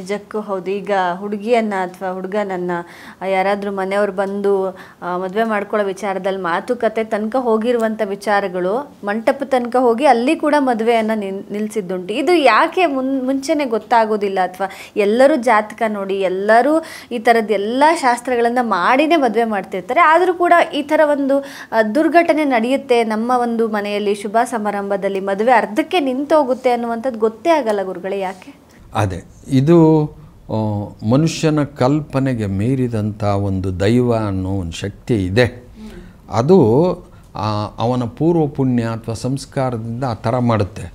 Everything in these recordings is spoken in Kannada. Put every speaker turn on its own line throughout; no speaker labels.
ನಿಜಕ್ಕೂ ಹೌದು. ಈಗ ಹುಡುಗಿಯನ್ನ ಅಥವಾ ಹುಡುಗನನ್ನ ಯಾರಾದರೂ ಮನೆಯವ್ರು ಬಂದು ಮದುವೆ ಮಾಡ್ಕೊಳ್ಳೋ ವಿಚಾರದಲ್ಲಿ ಮಾತುಕತೆ ತನಕ ಹೋಗಿರುವಂಥ ವಿಚಾರಗಳು ಮಂಟಪ ತನಕ ಹೋಗಿ ಅಲ್ಲಿ ಕೂಡ ಮದುವೆಯನ್ನು ನಿಲ್ಲಿಸಿದ್ದುಂಟು. ಇದು ಯಾಕೆ ಮುಂಚೆನೆ ಗೊತ್ತಾಗೋದಿಲ್ಲ? ಅಥವಾ ಎಲ್ಲರೂ ಜಾತಕ ನೋಡಿ ಎಲ್ಲರೂ ಈ ಥರದ್ದು ಎಲ್ಲ ಶಾಸ್ತ್ರಗಳನ್ನು ಮಾಡಿನೇ ಮದುವೆ ಮಾಡ್ತಿರ್ತಾರೆ, ಆದರೂ ಕೂಡ ಈ ಥರ ಒಂದು ದುರ್ಘಟನೆ ನಡೆಯುತ್ತೆ ನಮ್ಮ ಒಂದು ಮನೆಯಲ್ಲಿ ಶುಭ ಸಮಾರಂಭದಲ್ಲಿ, ಮದುವೆ ಅರ್ಧಕ್ಕೆ ನಿಂತೋಗುತ್ತೆ ಅನ್ನುವಂಥದ್ದು ಗೊತ್ತೇ ಆಗಲ್ಲ ಗುರುಗಳೇ, ಯಾಕೆ?
ಅದೇ, ಇದು ಮನುಷ್ಯನ ಕಲ್ಪನೆಗೆ ಮೀರಿದಂಥ ಒಂದು ದೈವ ಅನ್ನೋ ಒಂದು ಶಕ್ತಿ ಇದೆ. ಅದು ಅವನ ಪೂರ್ವ ಪುಣ್ಯ ಅಥವಾ ಸಂಸ್ಕಾರದಿಂದ ಆ ಥರ ಮಾಡುತ್ತೆ.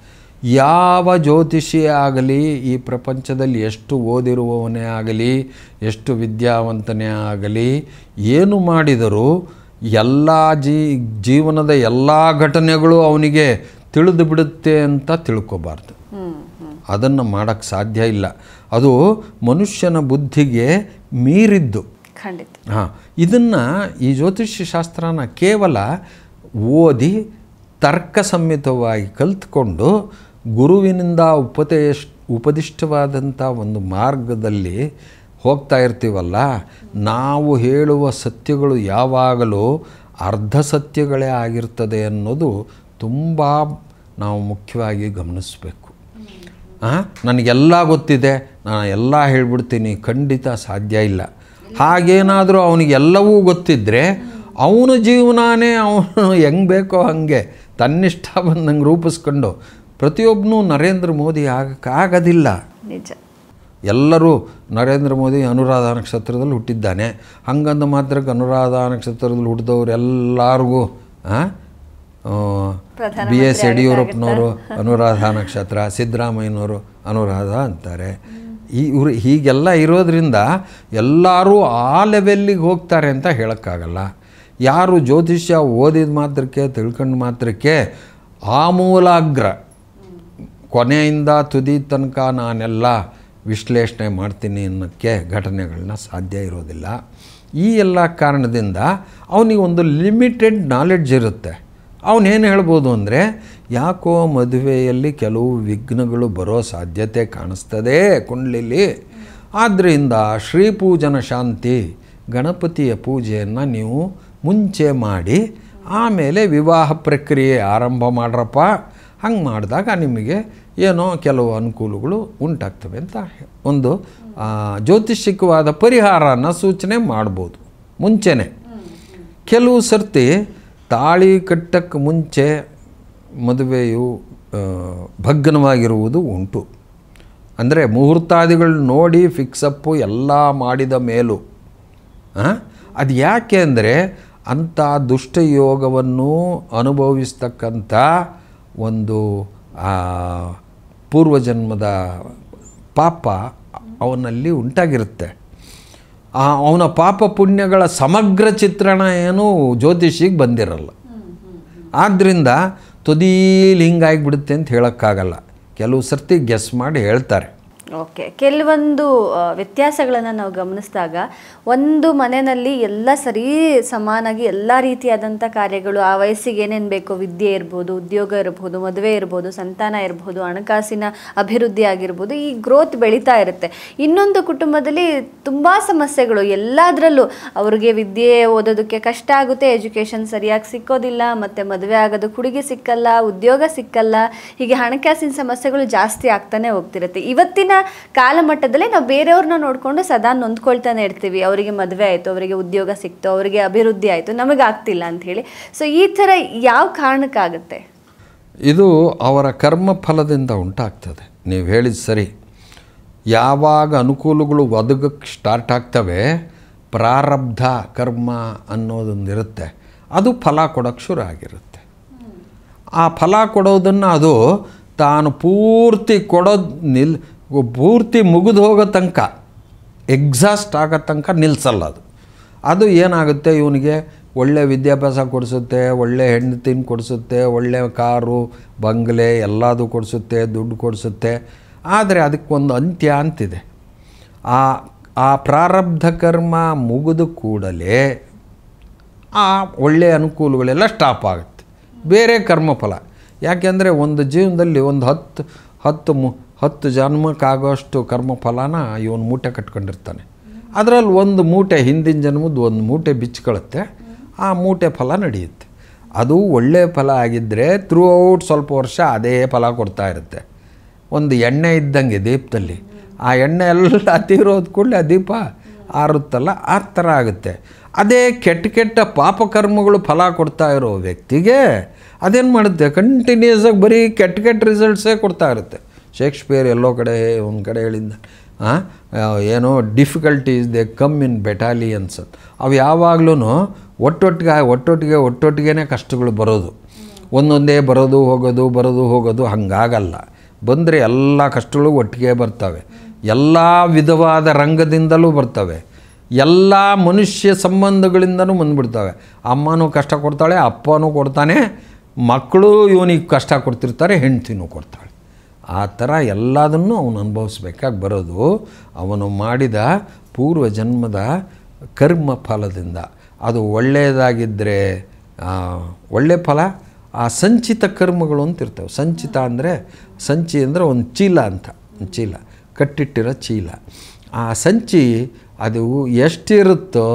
ಯಾವ ಜ್ಯೋತಿಷಿಯೇ ಆಗಲಿ, ಈ ಪ್ರಪಂಚದಲ್ಲಿ ಎಷ್ಟು ಓದಿರುವವನೇ ಆಗಲಿ, ಎಷ್ಟು ವಿದ್ಯಾವಂತನೇ ಆಗಲಿ, ಏನು ಮಾಡಿದರೂ ಎಲ್ಲ ಜೀವನದ ಎಲ್ಲ ಘಟನೆಗಳು ಅವನಿಗೆ ತಿಳಿದು ಬಿಡುತ್ತೆ ಅಂತ ತಿಳ್ಕೊಬಾರ್ದು. ಅದನ್ನು ಮಾಡೋಕ್ಕೆ ಸಾಧ್ಯ ಇಲ್ಲ. ಅದು ಮನುಷ್ಯನ ಬುದ್ಧಿಗೆ ಮೀರಿದ್ದು.
ಖಂಡಿತ.
ಇದನ್ನು ಈ ಜ್ಯೋತಿಷ್ಯ ಶಾಸ್ತ್ರನ ಕೇವಲ ಓದಿ ತರ್ಕಸಮ್ಮಿತವಾಗಿ ಕಲಿತ್ಕೊಂಡು ಗುರುವಿನಿಂದ ಉಪದಿಷ್ಟವಾದಂಥ ಒಂದು ಮಾರ್ಗದಲ್ಲಿ ಹೋಗ್ತಾ ಇರ್ತೀವಲ್ಲ, ನಾವು ಹೇಳುವ ಸತ್ಯಗಳು ಯಾವಾಗಲೂ ಅರ್ಧ ಸತ್ಯಗಳೇ ಆಗಿರ್ತದೆ ಅನ್ನೋದು ತುಂಬ ನಾವು ಮುಖ್ಯವಾಗಿ ಗಮನಿಸಬೇಕು. ನನಗೆಲ್ಲ ಗೊತ್ತಿದೆ, ನಾನು ಎಲ್ಲ ಹೇಳ್ಬಿಡ್ತೀನಿ, ಖಂಡಿತ ಸಾಧ್ಯ ಇಲ್ಲ. ಹಾಗೇನಾದರೂ ಅವನಿಗೆಲ್ಲವೂ ಗೊತ್ತಿದ್ದರೆ ಅವನ ಜೀವನನೇ ಅವನು ಹೆಂಗೆ ಬೇಕೋ ಹಾಗೆ ತನ್ನಿಷ್ಟ ಬಂದಂಗೆ ರೂಪಿಸ್ಕೊಂಡು ಪ್ರತಿಯೊಬ್ಬನೂ ನರೇಂದ್ರ ಮೋದಿ ಆಗೋದಿಲ್ಲ.
ನಿಜ.
ಎಲ್ಲರೂ ನರೇಂದ್ರ ಮೋದಿ ಅನುರಾಧ ನಕ್ಷತ್ರದಲ್ಲಿ ಹುಟ್ಟಿದ್ದಾನೆ, ಹಂಗಂದ ಮಾತ್ರಕ್ಕೆ ಅನುರಾಧ ನಕ್ಷತ್ರದಲ್ಲಿ ಹುಟ್ಟಿದವ್ರು ಎಲ್ಲರಿಗೂ BS ಯಡಿಯೂರಪ್ಪನವರು ಅನುರಾಧ ನಕ್ಷತ್ರ, ಸಿದ್ದರಾಮಯ್ಯನವರು ಅನುರಾಧ ಅಂತಾರೆ. ಇವರು ಹೀಗೆಲ್ಲ ಇರೋದ್ರಿಂದ ಎಲ್ಲರೂ ಆ ಲೆವೆಲ್ಲಿಗೆ ಹೋಗ್ತಾರೆ ಅಂತ ಹೇಳೋಕ್ಕಾಗಲ್ಲ. ಯಾರು ಜ್ಯೋತಿಷ್ಯ ಓದಿದ ಮಾತ್ರಕ್ಕೆ ತಿಳ್ಕೊಂಡು ಮಾತ್ರಕ್ಕೆ ಆಮೂಲಾಗ್ರ ಕೊನೆಯಿಂದ ತುದಿ ತನಕ ನಾನೆಲ್ಲ ವಿಶ್ಲೇಷಣೆ ಮಾಡ್ತೀನಿ ಅನ್ನೋಕ್ಕೆ ಘಟನೆಗಳನ್ನ ಸಾಧ್ಯ ಇರೋದಿಲ್ಲ. ಈ ಎಲ್ಲ ಕಾರಣದಿಂದ ಅವನಿಗೆ ಒಂದು ಲಿಮಿಟೆಡ್ ನಾಲೆಡ್ಜ್ ಇರುತ್ತೆ. ಅವನೇನು ಹೇಳ್ಬೋದು ಅಂದರೆ, ಯಾಕೋ ಮದುವೆಯಲ್ಲಿ ಕೆಲವು ವಿಘ್ನಗಳು ಬರೋ ಸಾಧ್ಯತೆ ಕಾಣಿಸ್ತದೆ ಕುಂಡ್ಲಿಲಿ, ಆದ್ದರಿಂದ ಶ್ರೀಪೂಜನ ಶಾಂತಿ ಗಣಪತಿಯ ಪೂಜೆಯನ್ನು ನೀವು ಮುಂಚೆ ಮಾಡಿ ಆಮೇಲೆ ವಿವಾಹ ಪ್ರಕ್ರಿಯೆ ಆರಂಭ ಮಾಡ್ರಪ್ಪ. ಹಂಗೆ ಮಾಡಿದಾಗ ನಿಮಗೆ ಏನೋ ಕೆಲವು ಅನುಕೂಲಗಳು ಉಂಟಾಗ್ತವೆ ಅಂತ ಒಂದು ಜ್ಯೋತಿಷಿಕವಾದ ಪರಿಹಾರನ ಸೂಚನೆ ಮಾಡ್ಬೋದು ಮುಂಚೆನೇ. ಕೆಲವು ಸರ್ತಿ ತಾಳಿ ಕಟ್ಟಕ್ಕೆ ಮುಂಚೆ ಮದುವೆಯು ಭಗ್ನವಾಗಿರುವುದು ಉಂಟು. ಅಂದರೆ ಮುಹೂರ್ತಾದಿಗಳು ನೋಡಿ ಫಿಕ್ಸಪ್ಪು ಎಲ್ಲ ಮಾಡಿದ ಮೇಲೂ. ಅದು ಯಾಕೆ ಅಂದರೆ ಅಂಥ ದುಷ್ಟಯೋಗವನ್ನು ಅನುಭವಿಸ್ತಕ್ಕಂಥ ಒಂದು ಪೂರ್ವಜನ್ಮದ ಪಾಪ ಅವನಲ್ಲಿ ಉಂಟಾಗಿರುತ್ತೆ. ಅವನ ಪಾಪ ಪುಣ್ಯಗಳ ಸಮಗ್ರ ಚಿತ್ರಣ ಏನು ಜ್ಯೋತಿಷಿಗೆ ಬಂದಿರಲ್ಲ. ಆದ್ದರಿಂದ ತುದೀಲಿ ಹಿಂಗಾಗಿಬಿಡುತ್ತೆ ಅಂತ ಹೇಳೋಕ್ಕಾಗಲ್ಲ. ಕೆಲವು ಸರ್ತಿ ಗೆಸ್ ಮಾಡಿ ಹೇಳ್ತಾರೆ.
ಓಕೆ, ಕೆಲವೊಂದು ವ್ಯತ್ಯಾಸಗಳನ್ನು ನಾವು ಗಮನಿಸಿದಾಗ ಒಂದು ಮನೆಯಲ್ಲಿ ಎಲ್ಲ ಸರಿ ಸಮಾನಾಗಿ ಎಲ್ಲ ರೀತಿಯಾದಂಥ ಕಾರ್ಯಗಳು ಆ ವಯಸ್ಸಿಗೆ ಏನೇನು ಬೇಕೋ, ವಿದ್ಯೆ ಇರ್ಬೋದು, ಉದ್ಯೋಗ ಇರ್ಬೋದು, ಮದುವೆ ಇರ್ಬೋದು, ಸಂತಾನ ಇರ್ಬೋದು, ಹಣಕಾಸಿನ ಅಭಿವೃದ್ಧಿ ಆಗಿರ್ಬೋದು, ಈ ಗ್ರೋತ್ ಬೆಳೀತಾ ಇರುತ್ತೆ. ಇನ್ನೊಂದು ಕುಟುಂಬದಲ್ಲಿ ತುಂಬ ಸಮಸ್ಯೆಗಳು, ಎಲ್ಲದರಲ್ಲೂ ಅವ್ರಿಗೆ ವಿದ್ಯೆ ಓದೋದಕ್ಕೆ ಕಷ್ಟ ಆಗುತ್ತೆ, ಎಜುಕೇಷನ್ ಸರಿಯಾಗಿ ಸಿಕ್ಕೋದಿಲ್ಲ, ಮತ್ತು ಮದುವೆ ಆಗೋದಕ್ಕೆ ಹುಡುಗಿ ಸಿಕ್ಕಲ್ಲ, ಉದ್ಯೋಗ ಸಿಕ್ಕಲ್ಲ, ಹೀಗೆ ಹಣಕಾಸಿನ ಸಮಸ್ಯೆಗಳು ಜಾಸ್ತಿ ಆಗ್ತಾನೆ ಹೋಗ್ತಿರುತ್ತೆ. ಇವತ್ತಿನ ಕಾಲಮಟ್ಟದಲ್ಲಿ ನಾವು ಬೇರೆಯವ್ರನ್ನ ನೋಡಿಕೊಂಡು ಸದಾ ನೊಂದ್ಕೊಳ್ತಾನೆ ಇರ್ತೀವಿ. ಅವರಿಗೆ ಮದುವೆ ಆಯಿತು, ಅವರಿಗೆ ಉದ್ಯೋಗ ಸಿಕ್ತು, ಅವರಿಗೆ ಅಭಿವೃದ್ಧಿ ಆಯಿತು, ನಮಗಾಗ್ತಿಲ್ಲ ಅಂಥೇಳಿ. ಸೊ ಈ ಥರ ಯಾವ ಕಾರಣಕ್ಕಾಗುತ್ತೆ?
ಇದು ಅವರ ಕರ್ಮ ಫಲದಿಂದ ಉಂಟಾಗ್ತದೆ. ನೀವು ಹೇಳಿದ ಸರಿ. ಯಾವಾಗ ಅನುಕೂಲಗಳು ಒದಗಕ್ಕೆ ಸ್ಟಾರ್ಟ್ ಆಗ್ತವೆ, ಪ್ರಾರಬ್ಧ ಕರ್ಮ ಅನ್ನೋದೊಂದಿರುತ್ತೆ, ಅದು ಫಲ ಕೊಡೋಕ್ಕೆ ಶುರು ಆಗಿರುತ್ತೆ. ಆ ಫಲ ಕೊಡೋದನ್ನು ಅದು ತಾನು ಪೂರ್ತಿ ಕೊಡೋದು ಪೂರ್ತಿ ಮುಗಿದು ಹೋಗೋ ತನಕ, ಎಕ್ಸಾಸ್ಟ್ ಆಗೋ ತನಕ ನಿಲ್ಲಿಸಲ್ಲ ಅದು ಏನಾಗುತ್ತೆ, ಇವನಿಗೆ ಒಳ್ಳೆ ವಿದ್ಯಾಭ್ಯಾಸ ಕೊಡಿಸುತ್ತೆ, ಒಳ್ಳೆ ಹೆಂಡತಿನ ಕೊಡಿಸುತ್ತೆ, ಒಳ್ಳೆ ಕಾರು ಬಂಗ್ಲೆ ಎಲ್ಲದೂ ಕೊಡಿಸುತ್ತೆ, ದುಡ್ಡು ಕೊಡಿಸುತ್ತೆ. ಆದರೆ ಅದಕ್ಕೊಂದು ಅಂತ್ಯ ಅಂತಿದೆ. ಆ ಪ್ರಾರಬ್ಧ ಕರ್ಮ ಮುಗಿದ ಕೂಡಲೇ ಆ ಒಳ್ಳೆಯ ಅನುಕೂಲಗಳೆಲ್ಲ ಸ್ಟಾಪ್ ಆಗುತ್ತೆ. ಬೇರೆ ಕರ್ಮಫಲ. ಯಾಕೆಂದರೆ ಒಂದು ಜೀವನದಲ್ಲಿ ಒಂದು 10 ಜನ್ಮಕ್ಕಾಗೋಷ್ಟು ಕರ್ಮಫಲನ ಇವನು ಮೂಟೆ ಕಟ್ಕೊಂಡಿರ್ತಾನೆ. ಅದರಲ್ಲಿ ಒಂದು ಮೂಟೆ ಹಿಂದಿನ ಜನ್ಮದ್ದು ಒಂದು ಮೂಟೆ ಬಿಚ್ಕೊಳ್ಳುತ್ತೆ, ಆ ಮೂಟೆ ಫಲ ನಡೆಯುತ್ತೆ. ಅದು ಒಳ್ಳೆಯ ಫಲ ಆಗಿದ್ದರೆ ಥ್ರೂ ಔಟ್ ಸ್ವಲ್ಪ ವರ್ಷ ಅದೇ ಫಲ ಕೊಡ್ತಾ ಇರುತ್ತೆ. ಒಂದು ಎಣ್ಣೆ ಇದ್ದಂಗೆ ದೀಪದಲ್ಲಿ, ಆ ಎಣ್ಣೆ ಎಲ್ಲ ತೀರೋದು ಕೂಡಲೇ ಆ ದೀಪ ಆರುತ್ತಲ್ಲ, ಆ ಥರ ಆಗುತ್ತೆ. ಅದೇ ಕೆಟ್ಟ ಪಾಪಕರ್ಮಗಳು ಫಲ ಕೊಡ್ತಾ ಇರೋ ವ್ಯಕ್ತಿಗೆ ಅದೇನು ಮಾಡುತ್ತೆ, ಕಂಟಿನ್ಯೂಸಾಗಿ ಬರೀ ಕೆಟ್ಟ ರಿಸಲ್ಟ್ಸೇ ಕೊಡ್ತಾ ಇರುತ್ತೆ. ಶೇಕ್ಸ್ಪಿಯರ್ ಎಲ್ಲೋ ಕಡೆ ಒಂದು ಕಡೆ ಹೇಳಿದ್ದ, ಏನೋ difficulties they come in battalions. ಅವು ಯಾವಾಗಲೂ ಒಟ್ಟೊಟ್ಟಿಗೆ ಕಷ್ಟಗಳು ಬರೋದು, ಒಂದೊಂದೇ ಬರೋದು ಹೋಗೋದು ಹಂಗಾಗಲ್ಲ. ಬಂದರೆ ಎಲ್ಲ ಕಷ್ಟಗಳು ಒಟ್ಟಿಗೆ ಬರ್ತವೆ, ಎಲ್ಲ ವಿಧವಾದ ರಂಗದಿಂದಲೂ ಬರ್ತವೆ, ಎಲ್ಲ ಮನುಷ್ಯ ಸಂಬಂಧಗಳಿಂದನೂ ಬಂದುಬಿಡ್ತವೆ. ಅಮ್ಮನೂ ಕಷ್ಟ ಕೊಡ್ತಾಳೆ, ಅಪ್ಪನೂ ಕೊಡ್ತಾನೆ, ಮಕ್ಕಳು ಇವನಿಗೆ ಕಷ್ಟ ಕೊಡ್ತಿರ್ತಾರೆ, ಹೆಂಡ್ತಿನೂ ಕೊಡ್ತಾಳೆ. ಆ ಥರ ಎಲ್ಲದನ್ನು ಅವನು ಅನುಭವಿಸ್ಬೇಕಾಗಿ ಬರೋದು ಅವನು ಮಾಡಿದ ಪೂರ್ವ ಜನ್ಮದ ಕರ್ಮ ಫಲದಿಂದ. ಅದು ಒಳ್ಳೆಯದಾಗಿದ್ದರೆ ಒಳ್ಳೆಯ ಫಲ. ಆ ಸಂಚಿತ ಕರ್ಮಗಳು ಅಂತಿರ್ತವೆ. ಸಂಚಿತ ಅಂದರೆ ಸಂಚಿ ಅಂದರೆ ಒಂದು ಚೀಲ ಅಂತ, ಚೀಲ ಕಟ್ಟಿಟ್ಟಿರೋ ಚೀಲ. ಆ ಸಂಚಿ ಅದು ಎಷ್ಟಿರುತ್ತೋ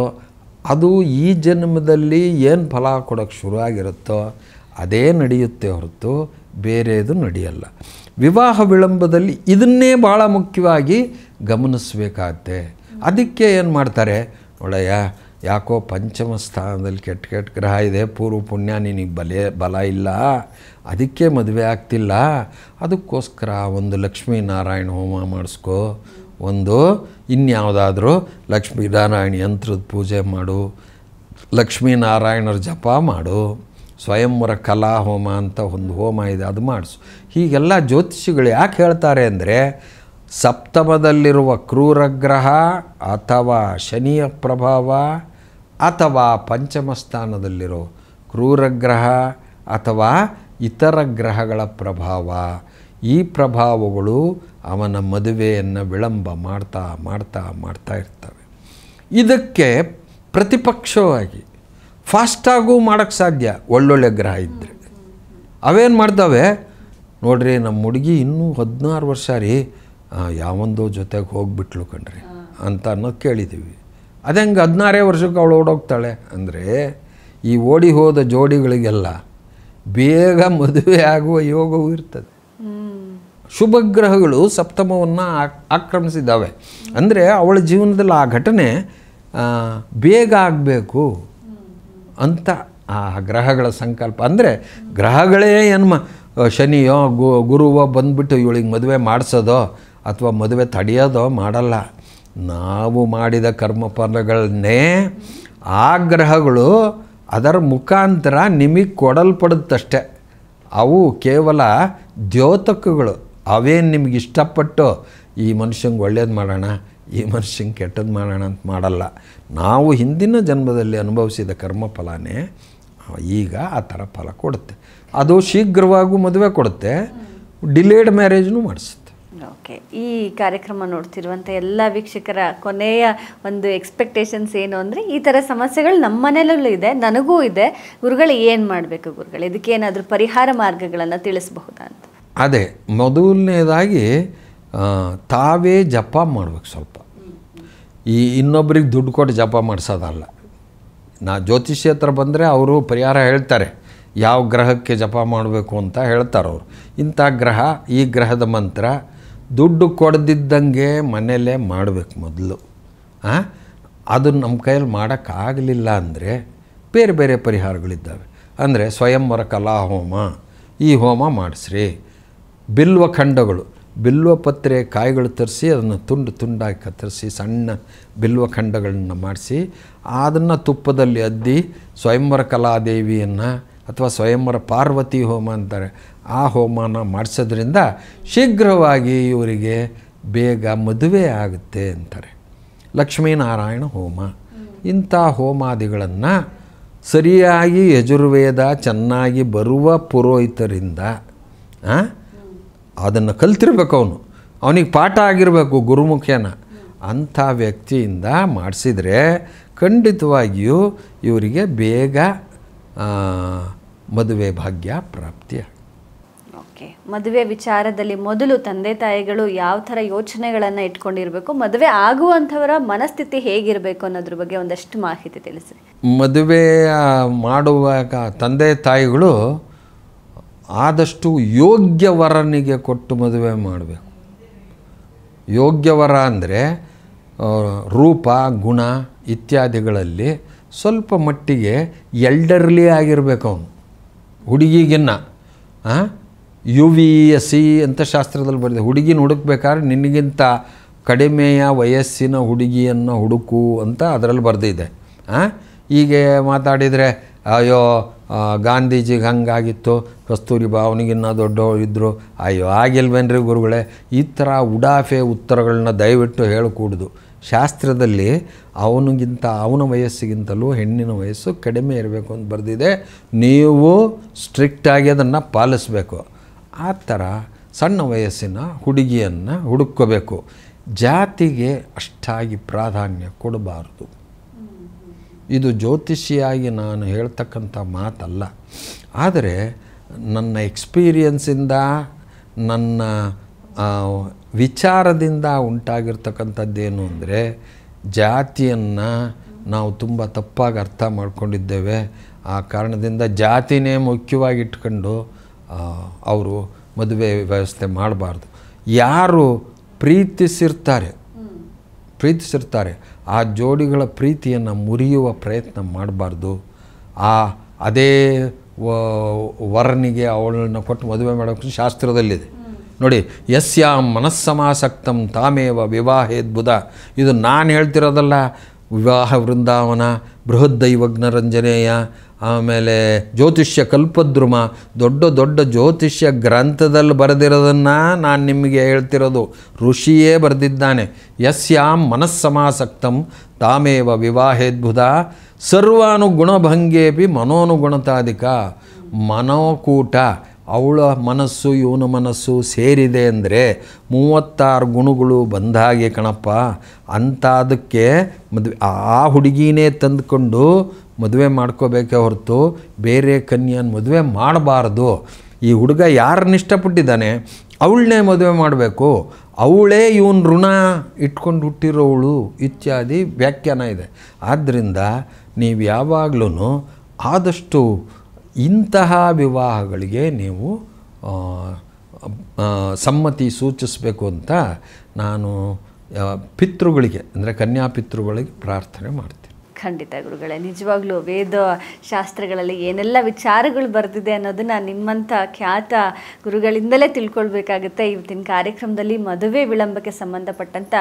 ಅದು ಈ ಜನ್ಮದಲ್ಲಿ ಏನು ಫಲ ಕೊಡೋಕ್ಕೆ ಶುರುವಾಗಿರುತ್ತೋ ಅದೇ ನಡೆಯುತ್ತೆ ಹೊರತು ಬೇರೆದು ನಡೆಯಲ್ಲ. ವಿವಾಹ ವಿಳಂಬದಲ್ಲಿ ಇದನ್ನೇ ಭಾಳ ಮುಖ್ಯವಾಗಿ ಗಮನಿಸಬೇಕಾಗತ್ತೆ. ಅದಕ್ಕೆ ಏನು ಮಾಡ್ತಾರೆ, ಒಳ್ಳೆಯ ಯಾಕೋ ಪಂಚಮ ಸ್ಥಾನದಲ್ಲಿ ಕೆಟ್ಟ ಗ್ರಹ ಇದೆ, ಪೂರ್ವ ಪುಣ್ಯ ನಿನಗೆ ಬಲ ಇಲ್ಲ, ಅದಕ್ಕೆ ಮದುವೆ ಆಗ್ತಿಲ್ಲ. ಅದಕ್ಕೋಸ್ಕರ ಒಂದು ಲಕ್ಷ್ಮೀನಾರಾಯಣ ಹೋಮ ಮಾಡಿಸ್ಕೋ, ಒಂದು ಇನ್ಯಾವುದಾದ್ರೂ ಲಕ್ಷ್ಮೀನಾರಾಯಣ ಯಂತ್ರದ ಪೂಜೆ ಮಾಡು, ಲಕ್ಷ್ಮೀನಾರಾಯಣರ ಜಪ ಮಾಡು, ಸ್ವಯಂವರ ಕಲಾ ಹೋಮ ಅಂತ ಒಂದು ಹೋಮ ಇದೆ, ಅದು ಮಾಡಿಸು. ಹೀಗೆಲ್ಲ ಜ್ಯೋತಿಷಿಗಳು ಯಾಕೆ ಹೇಳ್ತಾರೆ ಅಂದರೆ, ಸಪ್ತಮದಲ್ಲಿರುವ ಕ್ರೂರಗ್ರಹ ಅಥವಾ ಶನಿಯ ಪ್ರಭಾವ ಅಥವಾ ಪಂಚಮ ಸ್ಥಾನದಲ್ಲಿರೋ ಕ್ರೂರಗ್ರಹ ಅಥವಾ ಇತರ ಗ್ರಹಗಳ ಪ್ರಭಾವ, ಈ ಪ್ರಭಾವಗಳು ಅವನ ಮದುವೆಯನ್ನು ವಿಳಂಬ ಮಾಡ್ತಾ ಇರ್ತವೆ. ಇದಕ್ಕೆ ಪ್ರತಿಪಕ್ಷವಾಗಿ ಫಾಸ್ಟಾಗೂ ಮಾಡೋಕ್ಕೆ ಸಾಧ್ಯ ಒಳ್ಳೊಳ್ಳೆ ಗ್ರಹ ಇದ್ದರೆ. ಅವೇನು ಮಾಡ್ತವೆ ನೋಡ್ರಿ, ನಮ್ಮ ಹುಡುಗಿ ಇನ್ನೂ 16 ವರ್ಷ ರೀ, ಯಾವೊಂದೋ ಜೊತೆಗೆ ಹೋಗ್ಬಿಟ್ಲು ಕಣ್ರಿ ಅಂತ ಅನ್ನೋದು ಕೇಳಿದ್ದೀವಿ. ಅದೇ ಹಂಗೆ 16 ವರ್ಷಕ್ಕೆ ಅವಳು ಓಡೋಗ್ತಾಳೆ ಅಂದರೆ, ಈ ಓಡಿ ಹೋದ ಜೋಡಿಗಳಿಗೆಲ್ಲ ಬೇಗ ಮದುವೆ ಆಗುವ ಯೋಗವೂ ಇರ್ತದೆ. ಶುಭ ಗ್ರಹಗಳು ಸಪ್ತಮವನ್ನು ಆಕ್ರಮಿಸಿದ್ದಾವೆ ಅಂದರೆ ಅವಳ ಜೀವನದಲ್ಲಿ ಆ ಘಟನೆ ಬೇಗ ಆಗಬೇಕು ಅಂತ ಆ ಗ್ರಹಗಳ ಸಂಕಲ್ಪ. ಅಂದರೆ ಗ್ರಹಗಳೇ ಏನು ಶನಿಯೋ ಗುರುವೋ ಬಂದುಬಿಟ್ಟು ಇವಳಿಗೆ ಮದುವೆ ಮಾಡಿಸೋದೋ ಅಥವಾ ಮದುವೆ ತಡೆಯೋದೋ ಮಾಡಲ್ಲ. ನಾವು ಮಾಡಿದ ಕರ್ಮಫಲಗಳನ್ನೇ ಆ ಗ್ರಹಗಳು ಅದರ ಮುಖಾಂತರ ನಿಮಗೆ ಕೊಡಲ್ಪಡುತ್ತಷ್ಟೆ. ಅವು ಕೇವಲ ದ್ಯೋತಕಗಳು. ಅವೇನು ನಿಮಗೆ ಇಷ್ಟಪಟ್ಟು ಈ ಮನುಷ್ಯಂಗೆ ಒಳ್ಳೇದು ಮಾಡೋಣ, ಈ ಮನುಷ್ಯಂಗೆ ಕೆಟ್ಟದ್ದು ಮಾಡೋಣ ಅಂತ ಮಾಡಲ್ಲ. ನಾವು ಹಿಂದಿನ ಜನ್ಮದಲ್ಲಿ ಅನುಭವಿಸಿದ ಕರ್ಮಫಲನೇ ಈಗ ಆ ಥರ ಫಲ ಕೊಡುತ್ತೆ. ಅದು ಶೀಘ್ರವಾಗೂ ಮದುವೆ ಕೊಡುತ್ತೆ, ಡಿಲೇಡ್ ಮ್ಯಾರೇಜ್ನೂ ಮಾಡಿಸುತ್ತೆ.
ಓಕೆ, ಈ ಕಾರ್ಯಕ್ರಮ ನೋಡ್ತಿರುವಂಥ ಎಲ್ಲ ವೀಕ್ಷಕರ ಕೊನೆಯ ಒಂದು ಎಕ್ಸ್ಪೆಕ್ಟೇಷನ್ಸ್ ಏನು ಅಂದರೆ, ಈ ಥರ ಸಮಸ್ಯೆಗಳು ನಮ್ಮ ಮನೆಯಲ್ಲೂ ಇದೆ, ನನಗೂ ಇದೆ, ಗುರುಗಳು ಏನು ಮಾಡಬೇಕು ಗುರುಗಳು, ಇದಕ್ಕೇನಾದರೂ ಪರಿಹಾರ ಮಾರ್ಗಗಳನ್ನು ತಿಳಿಸಬಹುದಾ ಅಂತ?
ಅದೇ ಮೊದಲನೇದಾಗಿ ತಾವೇ ಜಪ ಮಾಡಬೇಕು. ಸ್ವಲ್ಪ ಈ ಇನ್ನೊಬ್ರಿಗೆ ದುಡ್ಡು ಕೊಟ್ಟು ಜಪ ಮಾಡಿಸೋದಲ್ಲ. ಜ್ಯೋತಿಷ್ಯ ಹತ್ರ ಬಂದರೆ ಅವರು ಪರಿಹಾರ ಹೇಳ್ತಾರೆ, ಯಾವ ಗ್ರಹಕ್ಕೆ ಜಪ ಮಾಡಬೇಕು ಅಂತ ಹೇಳ್ತಾರೆ ಅವರು. ಇಂಥ ಗ್ರಹ, ಈ ಗ್ರಹದ ಮಂತ್ರ ದುಡ್ಡು ಕೊಡದಿದ್ದಂಗೆ ಮನೆಯಲ್ಲೇ ಮಾಡಬೇಕು ಮೊದಲು. ಅದು ನಮ್ಮ ಕೈಯಲ್ಲಿ ಮಾಡೋಕ್ಕಾಗಲಿಲ್ಲ ಅಂದರೆ ಬೇರೆ ಬೇರೆ ಪರಿಹಾರಗಳಿದ್ದಾವೆ. ಅಂದರೆ ಸ್ವಯಂವರ ಕಲಾ ಹೋಮ, ಈ ಹೋಮ ಮಾಡಿಸ್ರಿ. ಬಿಲ್ವಖಂಡಗಳು, ಬಿಲ್ವಪತ್ರೆ ಕಾಯಿಗಳು ತರಿಸಿ ಅದನ್ನು ತುಂಡಾಗಿ ಕತ್ತರಿಸಿ ಸಣ್ಣ ಬಿಲ್ವಖಂಡಗಳನ್ನು ಮಾಡಿಸಿ ಅದನ್ನು ತುಪ್ಪದಲ್ಲಿ ಅದ್ದಿ ಸ್ವಯಂವರ ಕಲಾದೇವಿಯನ್ನು ಅಥವಾ ಸ್ವಯಂವರ ಪಾರ್ವತಿ ಹೋಮ ಅಂತಾರೆ, ಆ ಹೋಮನ ಮಾಡಿಸೋದ್ರಿಂದ ಶೀಘ್ರವಾಗಿ ಇವರಿಗೆ ಬೇಗ ಮದುವೆ ಆಗುತ್ತೆ ಅಂತಾರೆ. ಲಕ್ಷ್ಮೀನಾರಾಯಣ ಹೋಮ, ಇಂಥ ಹೋಮಾದಿಗಳನ್ನು ಸರಿಯಾಗಿ ಯಜುರ್ವೇದ ಚೆನ್ನಾಗಿ ಬರುವ ಪುರೋಹಿತರಿಂದ ಅದನ್ನು ಕಲ್ತಿರ್ಬೇಕು. ಅವನಿಗೆ ಪಾಠ ಆಗಿರಬೇಕು ಗುರುಮುಖೇನ. ಅಂಥ ವ್ಯಕ್ತಿಯಿಂದ ಮಾಡಿಸಿದರೆ ಖಂಡಿತವಾಗಿಯೂ ಇವರಿಗೆ ಬೇಗ ಮದುವೆ ಭಾಗ್ಯ ಪ್ರಾಪ್ತಿಯ.
ಓಕೆ, ಮದುವೆ ವಿಚಾರದಲ್ಲಿ ಮೊದಲು ತಂದೆ ತಾಯಿಗಳು ಯಾವ ಥರ ಯೋಚನೆಗಳನ್ನು ಇಟ್ಕೊಂಡಿರಬೇಕು, ಮದುವೆ ಆಗುವಂಥವರ ಮನಸ್ಥಿತಿ ಹೇಗಿರಬೇಕು ಅನ್ನೋದ್ರ ಬಗ್ಗೆ ಒಂದಷ್ಟು ಮಾಹಿತಿ ತಿಳಿಸಿ.
ಮದುವೆ ಮಾಡುವಾಗ ತಂದೆ ತಾಯಿಗಳು ಆದಷ್ಟು ಯೋಗ್ಯ ವರನಿಗೆ ಕೊಟ್ಟು ಮದುವೆ ಮಾಡಬೇಕು. ಯೋಗ್ಯ ವರ ಅಂದರೆ ರೂಪ, ಗುಣ ಇತ್ಯಾದಿಗಳಲ್ಲಿ ಸ್ವಲ್ಪ ಮಟ್ಟಿಗೆ ಎಲ್ಡರ್ಲಿ ಆಗಿರಬೇಕು ಅವನು. ಹುಡುಗಿಗಿನ್ನ UVSC ಅಂತ ಶಾಸ್ತ್ರದಲ್ಲಿ ಬರೆದಿದೆ. ಹುಡುಗಿನ ಹುಡುಕ್ಬೇಕಾದ್ರೆ ನಿನಗಿಂತ ಕಡಿಮೆಯ ವಯಸ್ಸಿನ ಹುಡುಗಿಯನ್ನು ಹುಡುಕು ಅಂತ ಅದರಲ್ಲಿ ಬರೆದಿದೆ. ಹೀಗೆ ಮಾತಾಡಿದರೆ ಅಯ್ಯೋ ಗಾಂಧೀಜಿಗೆ ಹಂಗಾಗಿತ್ತು, ಕಸ್ತೂರಿಬಾ ಅವನಿಗಿನ್ನ ದೊಡ್ಡವರು ಇದ್ದರು, ಅಯ್ಯೋ ಆಗಿಲ್ವೇನ್ರಿ ಗುರುಗಳೇ, ಈ ಥರ ಉಡಾಫೆ ಉತ್ತರಗಳನ್ನ ದಯವಿಟ್ಟು ಹೇಳಕೂಡ್ದು. ಶಾಸ್ತ್ರದಲ್ಲಿ ಅವನ ವಯಸ್ಸಿಗಿಂತಲೂ ಹೆಣ್ಣಿನ ವಯಸ್ಸು ಕಡಿಮೆ ಇರಬೇಕು ಅಂತ ಬರೆದಿದೆ. ನೀವು ಸ್ಟ್ರಿಕ್ಟಾಗಿ ಅದನ್ನು ಪಾಲಿಸಬೇಕು. ಆ ಥರ ಸಣ್ಣ ವಯಸ್ಸಿನ ಹುಡುಗಿಯನ್ನು ಹುಡುಕೋಬೇಕು. ಜಾತಿಗೆ ಅಷ್ಟಾಗಿ ಪ್ರಾಧಾನ್ಯ ಕೊಡಬಾರ್ದು. ಇದು ಜ್ಯೋತಿಷಿಯಾಗಿ ನಾನು ಹೇಳ್ತಕ್ಕಂಥ ಮಾತಲ್ಲ. ಆದರೆ ನನ್ನ ಎಕ್ಸ್ಪೀರಿಯನ್ಸಿಂದ, ನನ್ನ ವಿಚಾರದಿಂದ ಉಂಟಾಗಿರ್ತಕ್ಕಂಥದ್ದೇನು ಅಂದರೆ, ಜಾತಿಯನ್ನು ನಾವು ತುಂಬ ತಪ್ಪಾಗಿ ಅರ್ಥ ಮಾಡ್ಕೊಂಡಿದ್ದೇವೆ. ಆ ಕಾರಣದಿಂದ ಜಾತಿನೇ ಮುಖ್ಯವಾಗಿ ಇಟ್ಕೊಂಡು ಅವರು ಮದುವೆ ವ್ಯವಸ್ಥೆ ಮಾಡಬಾರ್ದು. ಯಾರು ಪ್ರೀತಿಸಿರ್ತಾರೆ ಆ ಜೋಡಿಗಳ ಪ್ರೀತಿಯನ್ನು ಮುರಿಯುವ ಪ್ರಯತ್ನ ಮಾಡಬಾರ್ದು. ಅದೇ ವರನಿಗೆ ಅವಳನ್ನು ಕೊಟ್ಟು ಮದುವೆ ಮಾಡೋಕ್ಕೆ ಶಾಸ್ತ್ರದಲ್ಲಿದೆ ನೋಡಿ. ಯಸ್ಯಾಂ ಮನಸ್ಸಮಾಸಕ್ತಂ ತಾಮೇವ ವಿವಾಹೇದ್ಬುಧ. ಇದು ನಾನು ಹೇಳ್ತಿರೋದಲ್ಲ. ವಿವಾಹ ವೃಂದಾವನ, ಬೃಹದ್ದೈವಜ್ಞರಂಜನೇಯ, ಆಮೇಲೆ ಜ್ಯೋತಿಷ್ಯ ಕಲ್ಪದ್ರುಮ, ದೊಡ್ಡ ದೊಡ್ಡ ಜ್ಯೋತಿಷ್ಯ ಗ್ರಂಥದಲ್ಲಿ ಬರೆದಿರೋದನ್ನು ನಾನು ನಿಮಗೆ ಹೇಳ್ತಿರೋದು. ಋಷಿಯೇ ಬರೆದಿದ್ದಾನೆ. ಯಸ್ಯಾಂ ಮನಸ್ಸಮಾಸಕ್ತಂ ತಾಮೇವ ವಿವಾಹೇದ್ಬುಧ ಸರ್ವಾನುಗುಣಭಂಗೇಪಿ ಮನೋನುಗುಣತಾಧಿಕ. ಮನೋಕೂಟ, ಅವಳ ಮನಸ್ಸು ಇವನ ಮನಸ್ಸು ಸೇರಿದೆ ಅಂದರೆ 36 ಗುಣಗಳು ಬಂದಾಗೆ ಕಣಪ್ಪ. ಅಂಥದಕ್ಕೆ ಮದುವೆ ಆ ಹುಡುಗಿನೇ ತಂದುಕೊಂಡು ಮದುವೆ ಮಾಡ್ಕೋಬೇಕೇ ಹೊರತು ಬೇರೆ ಕನ್ಯನ ಮದುವೆ ಮಾಡಬಾರ್ದು. ಈ ಹುಡುಗ ಯಾರನ್ನ ಇಷ್ಟಪಟ್ಟಿದ್ದಾನೆ ಅವಳನ್ನೇ ಮದುವೆ ಮಾಡಬೇಕು. ಅವಳೇ ಇವನ ಋಣ ಇಟ್ಕೊಂಡು ಹುಟ್ಟಿರೋವಳು ಇತ್ಯಾದಿ ವ್ಯಾಖ್ಯಾನ ಇದೆ. ಆದ್ದರಿಂದ ನೀವು ಯಾವಾಗಲೂ ಆದಷ್ಟು ಇಂತಹ ವಿವಾಹಗಳಿಗೆ ನೀವು ಸಮ್ಮತಿ ಸೂಚಿಸಬೇಕು ಅಂತ ನಾನು ಪಿತೃಗಳಿಗೆ, ಅಂದರೆ ಕನ್ಯಾಪಿತೃಗಳಿಗೆ ಪ್ರಾರ್ಥನೆ ಮಾಡ್ತೀನಿ.
ಖಂಡಿತ ಗುರುಗಳೇ, ನಿಜವಾಗ್ಲೂ ವೇದ ಶಾಸ್ತ್ರಗಳಲ್ಲಿ ಏನೆಲ್ಲ ವಿಚಾರಗಳು ಬರೆದಿದೆ ಅನ್ನೋದನ್ನು ನಿಮ್ಮಂಥ ಖ್ಯಾತ ಗುರುಗಳಿಂದಲೇ ತಿಳ್ಕೊಳ್ಬೇಕಾಗುತ್ತೆ. ಇವತ್ತಿನ ಕಾರ್ಯಕ್ರಮದಲ್ಲಿ ಮದುವೆ ವಿಳಂಬಕ್ಕೆ ಸಂಬಂಧಪಟ್ಟಂಥ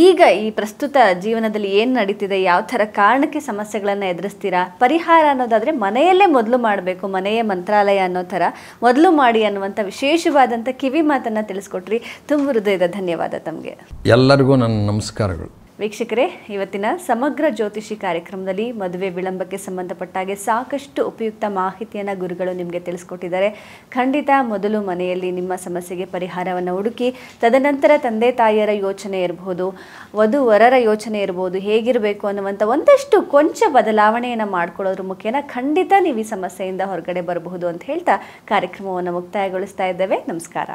ಈಗ ಈ ಪ್ರಸ್ತುತ ಜೀವನದಲ್ಲಿ ಏನು ನಡೀತಿದೆ, ಯಾವ ಥರ ಕಾರಣಕ್ಕೆ ಸಮಸ್ಯೆಗಳನ್ನು ಎದುರಿಸ್ತೀರಾ, ಪರಿಹಾರ ಅನ್ನೋದಾದರೆ ಮನೆಯಲ್ಲೇ ಮೊದಲು ಮಾಡಬೇಕು, ಮನೆಯೇ ಮಂತ್ರಾಲಯ ಅನ್ನೋ ಥರ ಮೊದಲು ಮಾಡಿ ಅನ್ನುವಂಥ ವಿಶೇಷವಾದಂಥ ಕಿವಿ ಮಾತನ್ನು ತಿಳಿಸ್ಕೊಟ್ರಿ. ತುಂಬ ಹೃದಯದ ಧನ್ಯವಾದ ತಮಗೆ.
ಎಲ್ಲರಿಗೂ ನನ್ನ ನಮಸ್ಕಾರಗಳು.
ವೀಕ್ಷಕರೇ, ಇವತ್ತಿನ ಸಮಗ್ರ ಜ್ಯೋತಿಷಿ ಕಾರ್ಯಕ್ರಮದಲ್ಲಿ ಮದುವೆ ವಿಳಂಬಕ್ಕೆ ಸಂಬಂಧಪಟ್ಟಾಗೆ ಸಾಕಷ್ಟು ಉಪಯುಕ್ತ ಮಾಹಿತಿಯನ್ನು ಗುರುಗಳು ನಿಮಗೆ ತಿಳಿಸ್ಕೊಟ್ಟಿದ್ದಾರೆ. ಖಂಡಿತ ಮೊದಲು ಮನೆಯಲ್ಲಿ ನಿಮ್ಮ ಸಮಸ್ಯೆಗೆ ಪರಿಹಾರವನ್ನು ಹುಡುಕಿ, ತದನಂತರ ತಂದೆ ತಾಯಿಯರ ಯೋಚನೆ ಇರಬಹುದು, ವಧು ವರರ ಯೋಚನೆ ಇರ್ಬೋದು, ಹೇಗಿರಬೇಕು ಅನ್ನುವಂಥ ಒಂದಷ್ಟು ಕೊಂಚ ಬದಲಾವಣೆಯನ್ನು ಮಾಡ್ಕೊಳ್ಳೋದ್ರ ಮುಖೇನ ಖಂಡಿತ ನೀವು ಈ ಸಮಸ್ಯೆಯಿಂದ ಹೊರಗಡೆ ಬರಬಹುದು ಅಂತ ಹೇಳ್ತಾ ಕಾರ್ಯಕ್ರಮವನ್ನು ಮುಕ್ತಾಯಗೊಳಿಸ್ತಾ ಇದ್ದೇವೆ. ನಮಸ್ಕಾರ.